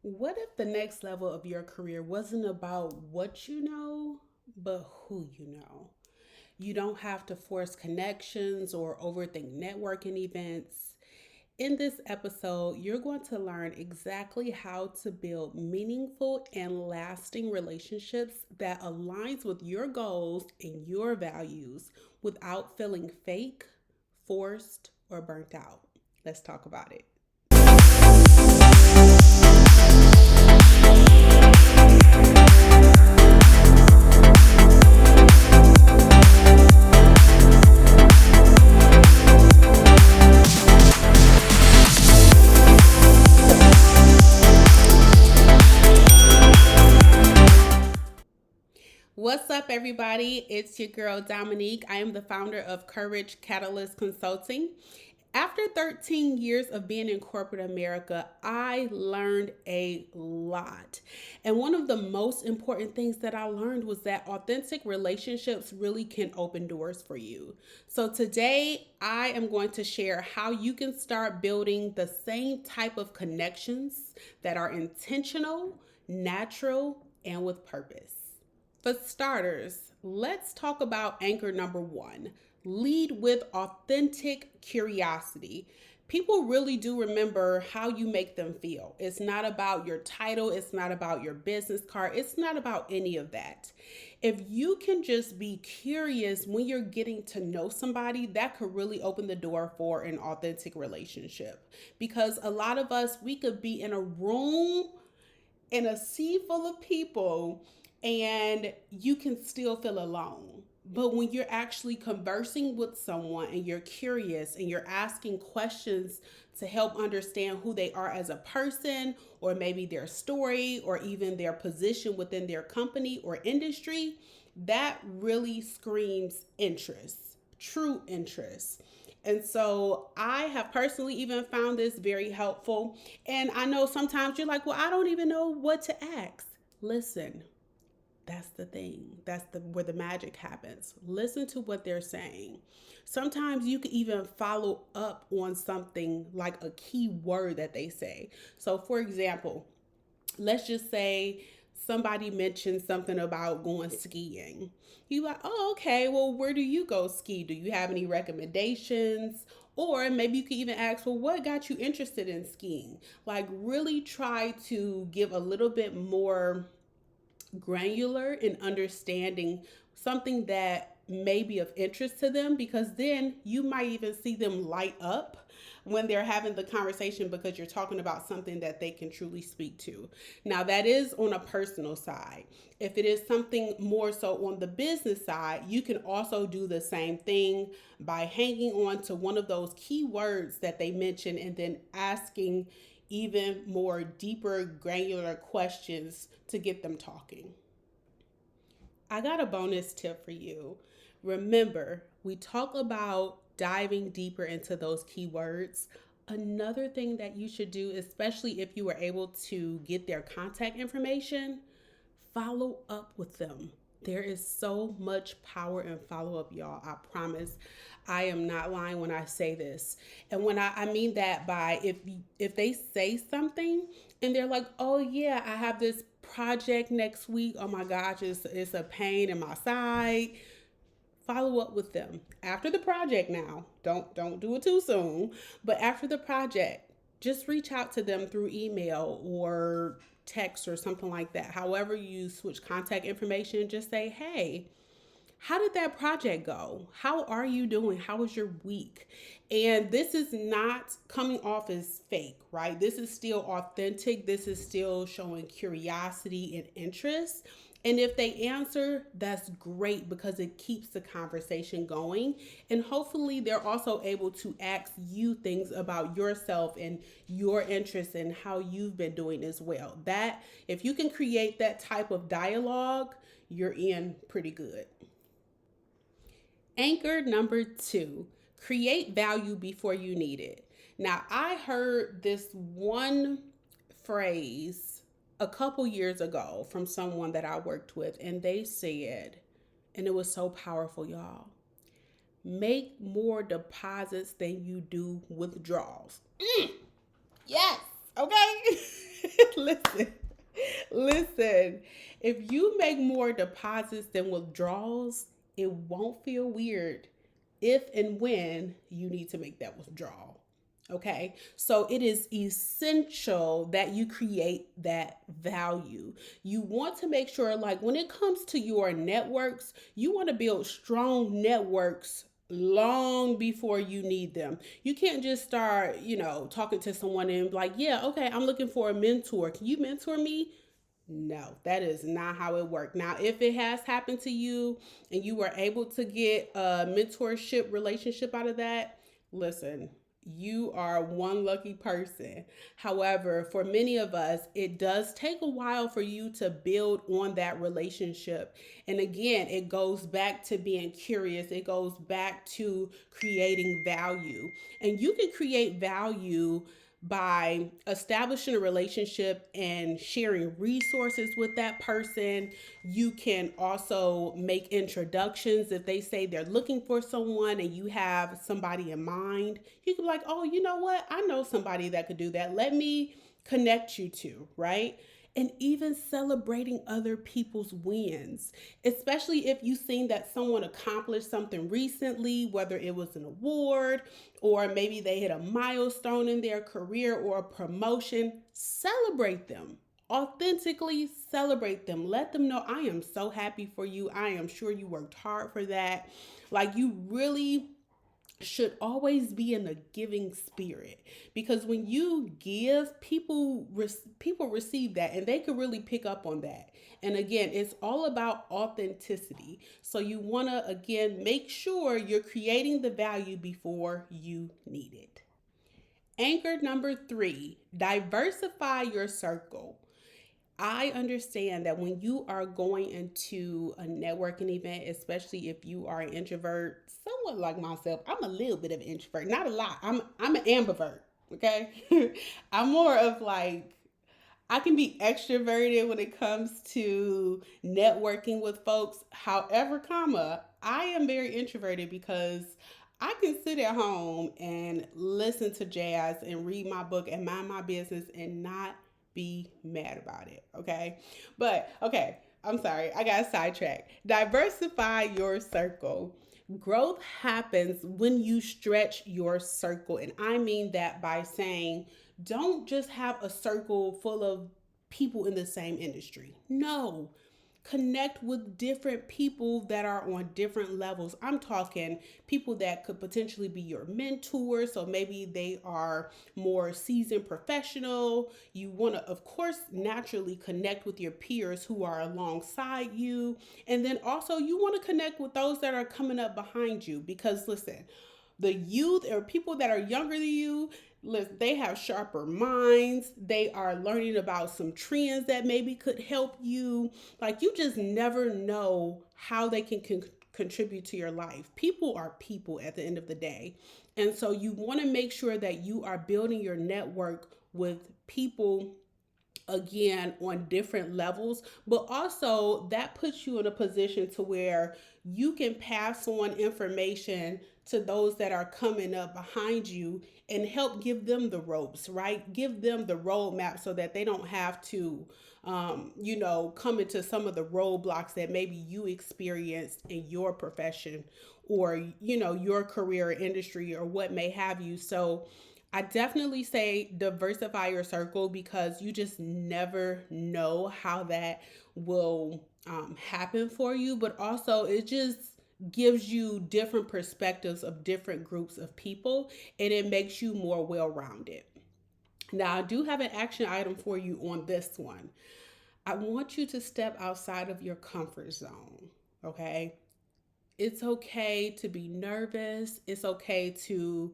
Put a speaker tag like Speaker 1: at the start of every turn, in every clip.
Speaker 1: What if the next level of your career wasn't about what you know, but who you know? You don't have to force connections or overthink networking events. In this episode, you're going to learn exactly how to build meaningful and lasting relationships that aligns with your goals and your values without feeling fake, forced, or burnt out. Let's talk about it. What's up, everybody? It's your girl, Dominique. I am the founder of Courage Catalyst Consulting. After 13 years of being in corporate America, I learned a lot. And one of the most important things that I learned was that authentic relationships really can open doors for you. So today, I am going to share how you can start building the same type of connections that are intentional, natural, and with purpose. For starters, let's talk about anchor number one: lead with authentic curiosity. People really do remember how you make them feel. It's not about your title, it's not about your business card, it's not about any of that. If you can just be curious when you're getting to know somebody, that could really open the door for an authentic relationship. Because a lot of us, we could be in a room in a sea full of people and you can still feel alone. But when you're actually conversing with someone and you're curious and you're asking questions to help understand who they are as a person, or maybe their story, or even their position within their company or industry, that really screams interest, true interest. And so I have personally even found this very helpful. And I know sometimes you're like, well, I don't even know what to ask. Listen, that's the thing. That's the where the magic happens. Listen to what they're saying. Sometimes you can even follow up on something like a key word that they say. So for example, let's just say somebody mentioned something about going skiing. You like, oh, okay, well, where do you go ski? Do you have any recommendations? Or maybe you could even ask, well, what got you interested in skiing? Like, really try to give a little bit more granular in understanding something that may be of interest to them, because then you might even see them light up when they're having the conversation because you're talking about something that they can truly speak to. Now, that is on a personal side. If it is something more so on the business side, you can also do the same thing by hanging on to one of those key words that they mention and then asking even more deeper, granular questions to get them talking. I got a bonus tip for you. Remember, we talk about diving deeper into those keywords. Another thing that you should do, especially if you were able to get their contact information, follow up with them. There is so much power in follow up, y'all. I promise. I am not lying when I say this. And when I mean that by if they say something and they're like, oh yeah, I have this project next week. Oh my gosh, it's a pain in my side. Follow up with them after the project. Now don't do it too soon, but after the project, just reach out to them through email or text or something like that. However you switch contact information, just say, hey, how did that project go? How are you doing? How was your week? And this is not coming off as fake, right? This is still authentic. This is still showing curiosity and interest. And if they answer, that's great because it keeps the conversation going. And hopefully, they're also able to ask you things about yourself and your interests and how you've been doing as well. That, if you can create that type of dialogue, you're in pretty good. Anchor number two: create value before you need it. Now, I heard this one phrase a couple years ago from someone that I worked with, and they said, and it was so powerful, y'all: make more deposits than you do withdrawals. Yes, okay? listen, listen. If you make more deposits than withdrawals, it won't feel weird if and when you need to make that withdrawal. Okay, so it is essential that you create that value. You want to make sure, like, when it comes to your networks, you want to build strong networks long before you need them. You can't just start, talking to someone and be like, yeah, okay, I'm looking for a mentor. Can you mentor me? No, that is not how it worked. Now, if it has happened to you and you were able to get a mentorship relationship out of that, listen, you are one lucky person. However, for many of us, it does take a while for you to build on that relationship. And again, it goes back to being curious, it goes back to creating value. And you can create value by establishing a relationship and sharing resources with that person. You can also make introductions if they say they're looking for someone and you have somebody in mind. You can be like, oh, you know what? I know somebody that could do that. Let me connect you to, right? And even celebrating other people's wins, especially if you've seen that someone accomplished something recently, whether it was an award or maybe they hit a milestone in their career or a promotion. Celebrate them. Authentically celebrate them. Let them know, I am so happy for you. I am sure you worked hard for that. Like, you really should always be in a giving spirit, because when you give, people receive that and they can really pick up on that. And again, it's all about authenticity. So you want to again make sure you're creating the value before you need it. Anchor number 3, diversify your circle. I understand that when you are going into a networking event, especially if you are an introvert, somewhat like myself, I'm a little bit of an introvert, not a lot. I'm an ambivert, okay? I'm more of like, I can be extroverted when it comes to networking with folks. However, I am very introverted because I can sit at home and listen to jazz and read my book and mind my business and not be mad about it. Okay. But okay, I'm sorry. I got sidetracked. Diversify your circle. Growth happens when you stretch your circle. And I mean that by saying, don't just have a circle full of people in the same industry. No, connect with different people that are on different levels. I'm talking people that could potentially be your mentors. So maybe they are more seasoned professional. You want to, of course, naturally connect with your peers who are alongside you. And then also you want to connect with those that are coming up behind you, because listen, the youth or people that are younger than you, they have sharper minds. They are learning about some trends that maybe could help you. Like, you just never know how they can contribute to your life. People are people at the end of the day. And so you want to make sure that you are building your network with people again on different levels, but also that puts you in a position to where you can pass on information to those that are coming up behind you and help give them the ropes, right? Give them the roadmap so that they don't have to come into some of the roadblocks that maybe you experienced in your profession or your career or industry or what may have you. So I definitely say diversify your circle, because you just never know how that will happen for you. But also, it just gives you different perspectives of different groups of people, and it makes you more well rounded. Now, I do have an action item for you on this one. I want you to step outside of your comfort zone, okay? It's okay to be nervous. It's okay to,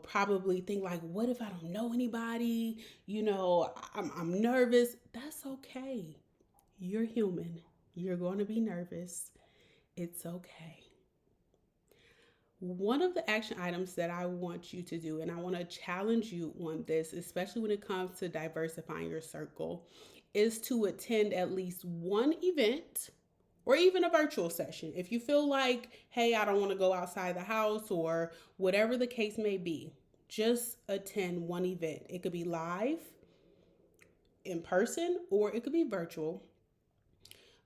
Speaker 1: probably think like, what if I don't know anybody? I'm nervous. That's okay. You're human. You're going to be nervous. It's okay. One of the action items that I want you to do, and I want to challenge you on this, especially when it comes to diversifying your circle, is to attend at least one event or even a virtual session. If you feel like, hey, I don't want to go outside the house or whatever the case may be, just attend one event. It could be live, in person or it could be virtual,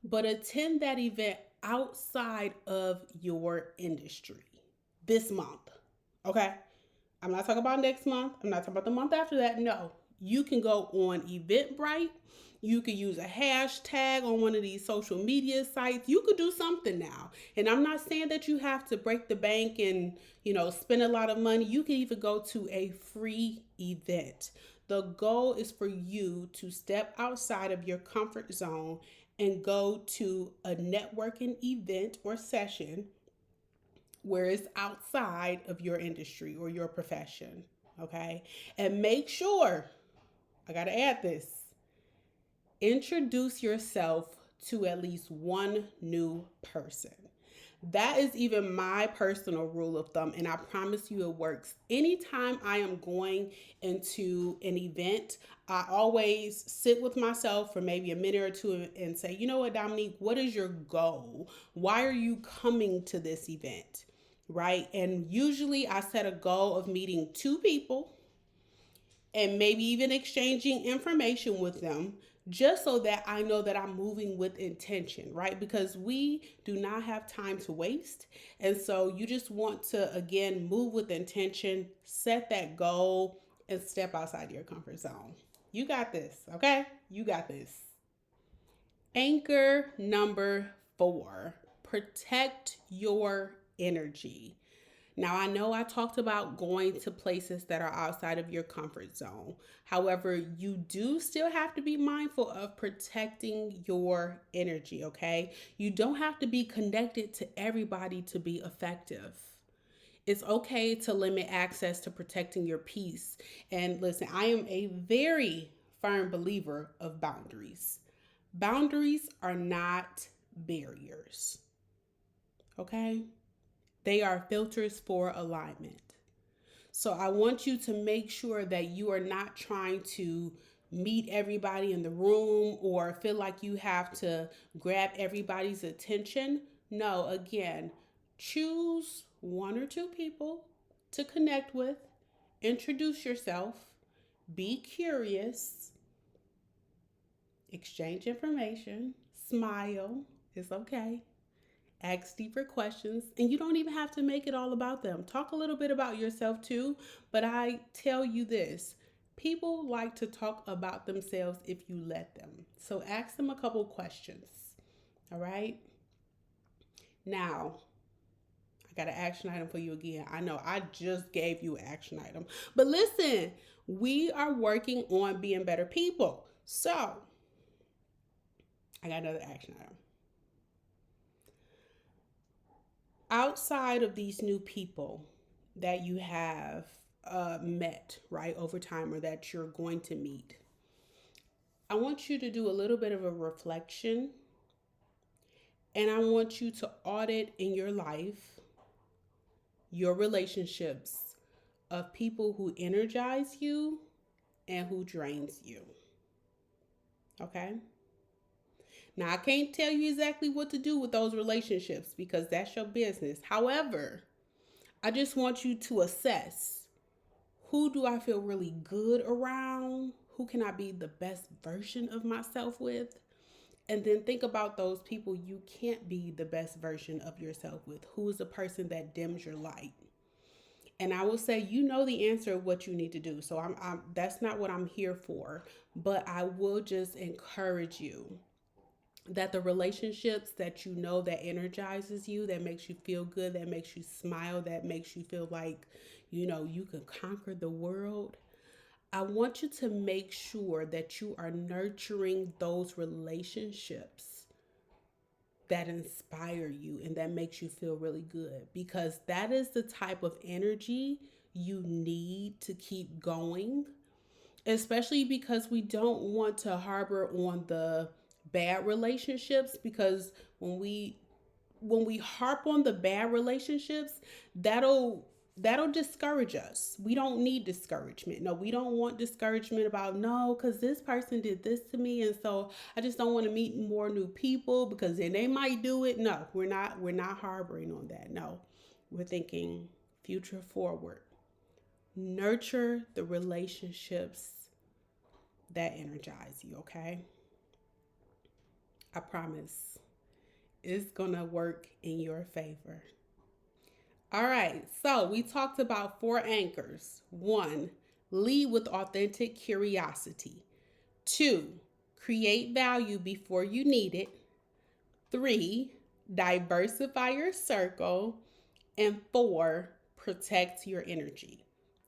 Speaker 1: but attend that event outside of your industry this month. Okay? I'm not talking about next month. I'm not talking about the month after that. No. You can go on Eventbrite. You could use a hashtag on one of these social media sites. You could do something now. And I'm not saying that you have to break the bank and, spend a lot of money. You can even go to a free event. The goal is for you to step outside of your comfort zone and go to a networking event or session where it's outside of your industry or your profession. Okay. And make sure, I got to add this, introduce yourself to at least one new person. That is even my personal rule of thumb, and I promise you it works. Anytime I am going into an event, I always sit with myself for maybe a minute or two and say, you know what, Dominique, what is your goal? Why are you coming to this event? Right? And usually I set a goal of meeting two people and maybe even exchanging information with them just so that I know that I'm moving with intention, right? Because we do not have time to waste. And so you just want to, again, move with intention, set that goal, and step outside your comfort zone. You got this, okay? You got this. Anchor number 4, protect your energy. Now, I know I talked about going to places that are outside of your comfort zone. However, you do still have to be mindful of protecting your energy, okay? You don't have to be connected to everybody to be effective. It's okay to limit access to protecting your peace. And listen, I am a very firm believer of boundaries. Boundaries are not barriers, okay? They are filters for alignment. So I want you to make sure that you are not trying to meet everybody in the room or feel like you have to grab everybody's attention. No, again, choose one or two people to connect with, introduce yourself, be curious, exchange information, smile, it's okay. Ask deeper questions, and you don't even have to make it all about them. Talk a little bit about yourself too, but I tell you this, people like to talk about themselves if you let them. So ask them a couple questions, all right? Now, I got an action item for you again. I know I just gave you an action item, but listen, we are working on being better people. So I got another action item. Outside of these new people that you have met, right, over time or that you're going to meet, I want you to do a little bit of a reflection and I want you to audit in your life your relationships of people who energize you and who drains you. Okay? Now, I can't tell you exactly what to do with those relationships because that's your business. However, I just want you to assess, who do I feel really good around? Who can I be the best version of myself with? And then think about those people you can't be the best version of yourself with. Who is the person that dims your light? And I will say, you know the answer of what you need to do. So that's not what I'm here for. But I will just encourage you that the relationships that you know that energizes you, that makes you feel good, that makes you smile, that makes you feel like, you can conquer the world. I want you to make sure that you are nurturing those relationships that inspire you and that makes you feel really good, because that is the type of energy you need to keep going, especially because we don't want to harbor on the bad relationships, because when we harp on the bad relationships, that'll discourage us. We don't need discouragement. No, we don't want discouragement about, no, because this person did this to me, and so I just don't want to meet more new people because then they might do it. No, we're not harboring on that. No, we're thinking future forward. Nurture the relationships that energize you, okay? I promise it's gonna work in your favor. All right, so we talked about four anchors. One, lead with authentic curiosity. Two, create value before you need it. Three, diversify your circle. And four, protect your energy.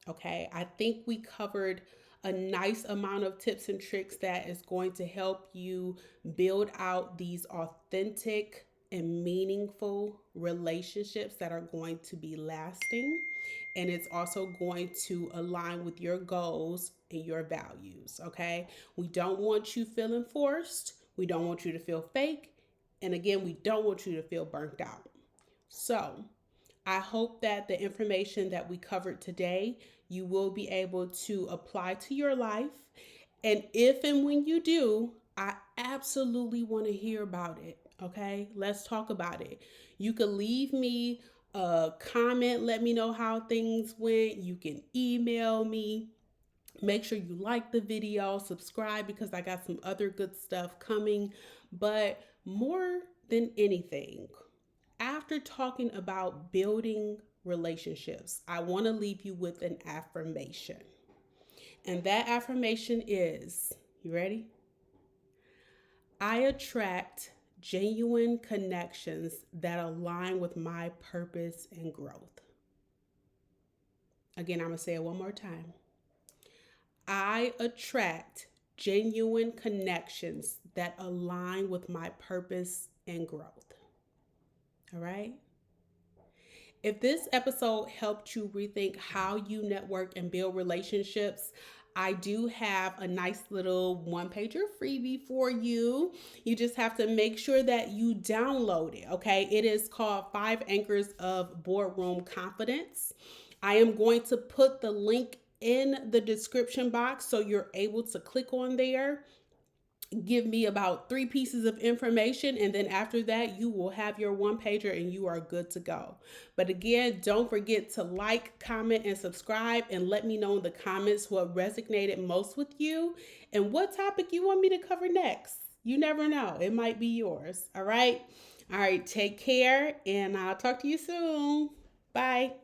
Speaker 1: Okay, I think we covered a nice amount of tips and tricks that is going to help you build out these authentic and meaningful relationships that are going to be lasting. And it's also going to align with your goals and your values. Okay, we don't want you feeling forced, we don't want you to feel fake, and again, we don't want you to feel burnt out. So, I hope that the information that we covered today, you will be able to apply to your life. And if and when you do, I absolutely want to hear about it. Okay, let's talk about it. You can leave me a comment, let me know how things went. You can email me. Make sure you like the video, subscribe because I got some other good stuff coming. But more than anything, after talking about building relationships, I want to leave you with an affirmation. And that affirmation is, you ready? I attract genuine connections that align with my purpose and growth. Again, I'm going to say it one more time. I attract genuine connections that align with my purpose and growth. All right? If this episode helped you rethink how you network and build relationships, I do have a nice little one-pager freebie for you. You just have to make sure that you download it, okay? It is called 5 Anchors of Boardroom Confidence. I am going to put the link in the description box so you're able to click on there, give me about 3 pieces of information, and then after that you will have your one pager and you are good to go. But again, don't forget to like, comment, and subscribe, and let me know in the comments what resonated most with you and what topic you want me to cover next. You never know, it might be yours. All right, take care, and I'll talk to you soon. Bye.